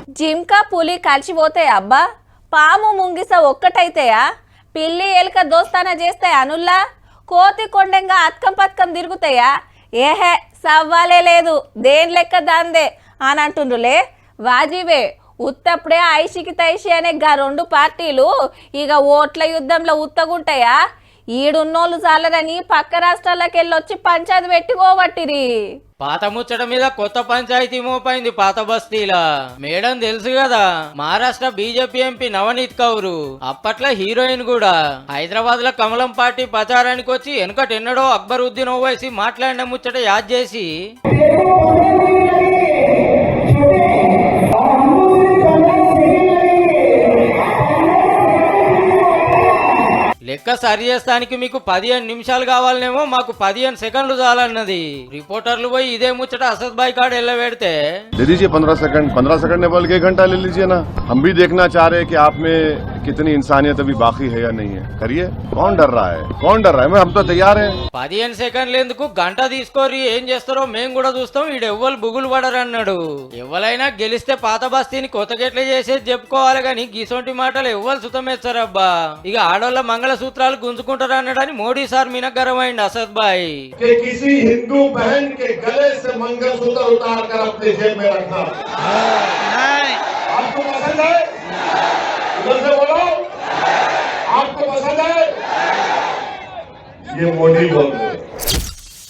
జింక పులి కలిసిపోతాయి అబ్బా, పాము ముంగిస ఒక్కటైతాయా? పిల్లి ఎలుక దోస్తానా చేస్తాయి అనుల్లా? కోతి కొండంగా అత్కం పత్కం తిరుగుతాయా? ఏహే సవ్వాలే లేదు, దేని లెక్క దాందే అని అంటుండ్రులే. వాజీవే ఉత్తప్పుడే ఐషికి తైషి అనే గా రెండు పార్టీలు ఇక ఓట్ల యుద్ధంలో ఉత్తగుంటాయా? ఈడున్నోళ్ళు చాలరని పక్క రాష్ట్రాలకు వెళ్ళొచ్చి పంచాయతీ పెట్టుకోబట్టిరి. పాత ముచ్చట మీద కొత్త పంచాయతీ మోపైంది పాత బస్తీలా. మేడం తెలుసు కదా, మహారాష్ట్ర బీజేపీ ఎంపీ నవనీత్ కౌర్ అప్పట్లో హీరోయిన్ కూడా. హైదరాబాద్ లో కమలం పార్టీ ప్రచారానికి వచ్చి వెనుకటెన్నడో అక్బరుద్దీన్ ఓవైసీ మాట్లాడిన ముచ్చట యాద్ చేసి లెక్క సరి చేస్తానికి మీకు 15 నిమిషాలు కావాలనేమో, మాకు 15 సెకండ్లు చాలన్నది. రిపోర్టర్లు పోయి ఇదే ముచ్చట असद भाई कार्ड एल्ला बैठते दे दीजिए 15 सेकंड ने बोल के 1 घंटा ले लीजिए ना। हम भी देखना चाह रहे हैं कि आप में कितनी इंसानियत अभी बाकी है या नहीं है। करिए, कौन डर रहा है? हम तो तैयार हैं। 15 సెకండ్లు ఎందుకు, గంట తీసుకోరి, ఏం చేస్తారో మేము కూడా చూస్తాం. ఈడెవ్వరు బుగులు పడరన్నాడు. ఎవరైనా గెలిస్తే పాత బస్తీని కొత్త గెట్ల చేసేది చెప్పుకోవాలి గాని గీసొంటి మాటలు ఎవ్వరు సుతమేస్తారబ్బా. ఇక ఆడోళ్ళ మంగళసూత్రాలు గుంజుకుంటారు అన్నాడని మోడీ సార్ మినగ్గరమైంది असद भाई. किसी हिंदू बहन के गले से मंगलसूत्र उतार कर अपने जेब में रखना। आपको पसंद है? उधर से बोलो, आपको पसंद है? ये मोदी बोल रहे हैं।